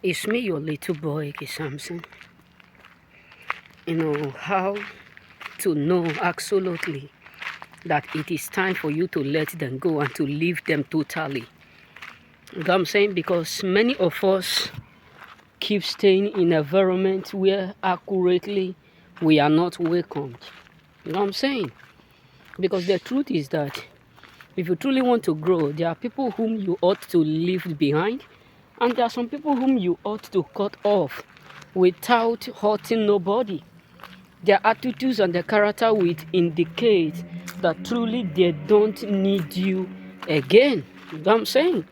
It's me, your little boy, Samson. You know how to know absolutely that it is time for you to let them go and to leave them totally. You know what I'm saying? Because many of us keep staying in an environment where accurately we are not welcomed. You know what I'm saying? Because the truth is that if you truly want to grow, there are people whom you ought to leave behind, and there are some people whom you ought to cut off without hurting nobody. Their attitudes and their character will indicate that truly they don't need you again. You know what I'm saying?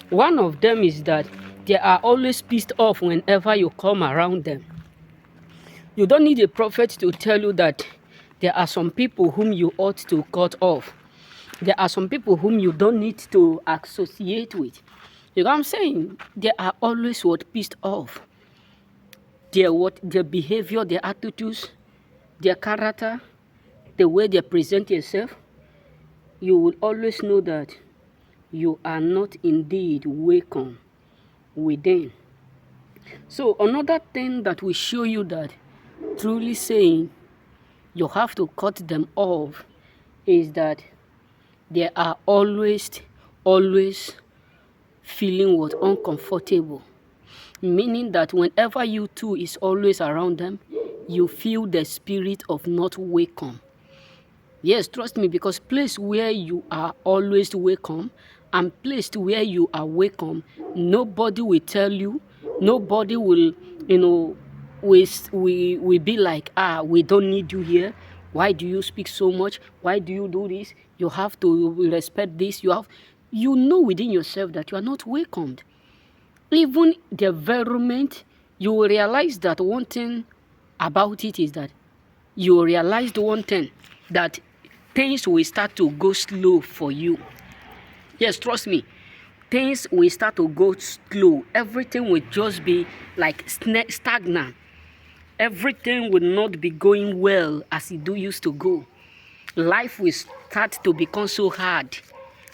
One of them is that they are always pissed off whenever you come around them. You don't need a prophet to tell you that there are some people whom you ought to cut off. There are some people whom you don't need to associate with. You know what I'm saying? They are always pissed off. Their behavior, their attitudes, their character, the way they present yourself, you will always know that you are not indeed welcome within. So another thing that will show you that truly saying you have to cut them off is that they are always feeling uncomfortable. Meaning that whenever you two is always around them, you feel the spirit of not welcome. Yes, trust me, because place where you are always welcome and place where you are welcome, nobody will tell you, nobody will, we be like, we don't need you here. Why do you speak so much? Why do you do this? You have to respect this. You know within yourself that you are not welcomed. Even the environment, you will realize that one thing about it is that you realize the one thing that things will start to go slow for you. Yes, trust me. Things will start to go slow. Everything will just be like stagnant. Everything will not be going well as it used to go. Life will start to become so hard.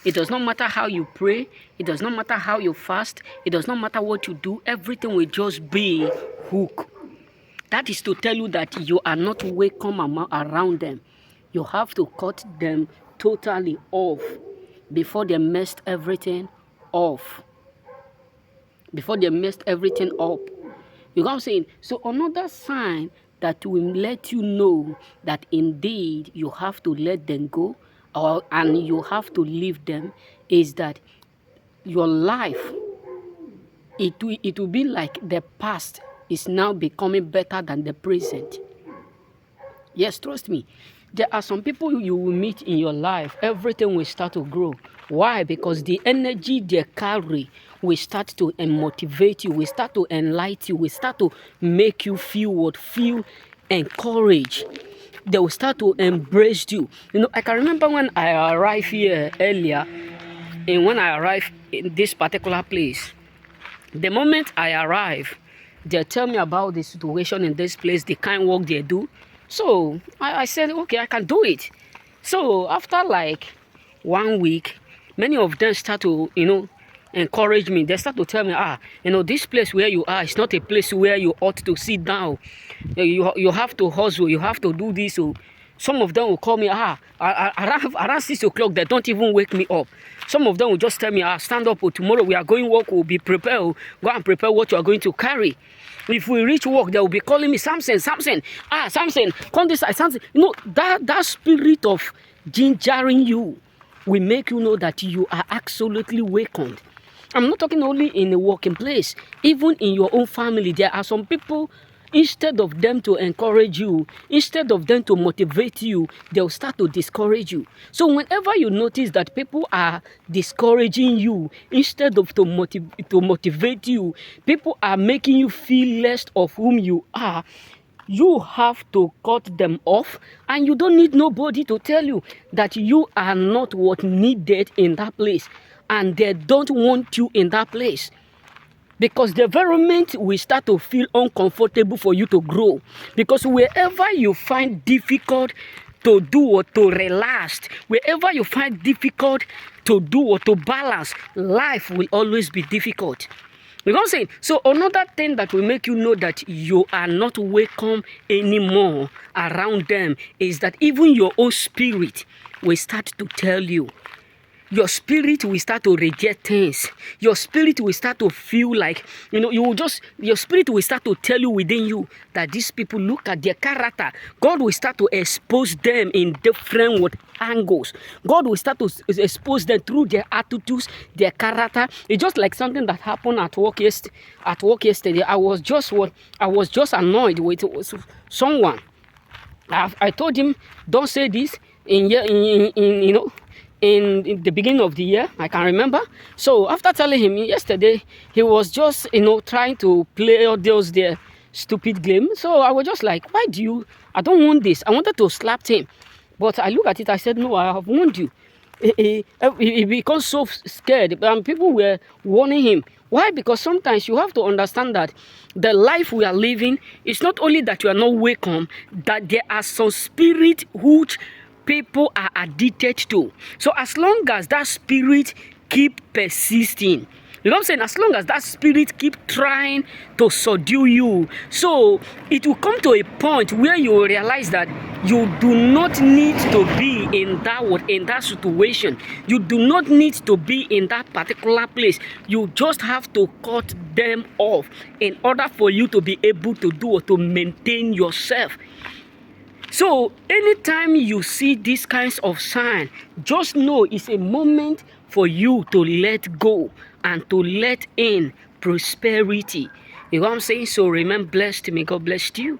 It does not matter how you pray. It does not matter how you fast. It does not matter what you do. Everything will just be hook. That is to tell you that you are not welcome around them. You have to cut them totally off before they messed everything off. Before they messed everything up. You know what I'm saying? So another sign that will let you know that indeed you have to let them go and you have to leave them is that your life, it will be like the past is now becoming better than the present. Yes, trust me. There are some people you will meet in your life, everything will start to grow. Why? Because the energy they carry will start to motivate you, will start to enlighten you, will start to make you feel encouraged. They will start to embrace you. You know, I can remember when I arrived here earlier, and when I arrived in this particular place, the moment I arrive, they tell me about the situation in this place, the kind of work they do. So I said, okay, I can do it. So after like 1 week, many of them start to, encourage me. They start to tell me, this place where you are is not a place where you ought to sit down. You have to hustle. You have to do this. So some of them will call me, around 6 o'clock, they don't even wake me up. Some of them will just tell me, stand up, tomorrow we are going work, we'll be prepared, go and prepare what you are going to carry. If we reach work, they will be calling me, Samson, Samson, come this side, Samson. That spirit of gingering you will make you know that you are absolutely welcomed. I'm not talking only in a working place, even in your own family. There are some people, instead of them to encourage you, instead of them to motivate you, they'll start to discourage you. So whenever you notice that people are discouraging you, instead of to motivate you, people are making you feel less of whom you are, you have to cut them off, and you don't need nobody to tell you that you are not what needed in that place, and they don't want you in that place. Because the environment will start to feel uncomfortable for you to grow. Because wherever you find difficult to do or to relax, wherever you find difficult to do or to balance, life will always be difficult. You know what I'm saying? So another thing that will make you know that you are not welcome anymore around them is that even your own spirit will start to tell you. Your spirit will start to reject things. Your spirit will start to feel like, your spirit will start to tell you within you that these people, look at their character. God will start to expose them in different angles. God will start to expose them through their attitudes, their character. It's just like something that happened at work yesterday. I was just annoyed with someone. I told him, don't say this in the beginning of the year. I can remember. So after telling him yesterday, he was just trying to play all those their stupid game. So I was just like, I don't want this. I wanted to slap him, but I look at it, I said, no, I have warned you. He becomes so scared, and people were warning him. Why? Because sometimes you have to understand that the life we are living is not only that you are not welcome, that there are some spirit which people are addicted to. So as long as that spirit keep persisting, you know what I'm saying? As long as that spirit keep trying to subdue you, so it will come to a point where you will realize that you do not need to be in that situation. You do not need to be in that particular place. You just have to cut them off in order for you to be able to do or to maintain yourself. So anytime you see these kinds of signs, just know it's a moment for you to let go and to let in prosperity. You know what I'm saying? So remain blessed. May God bless you.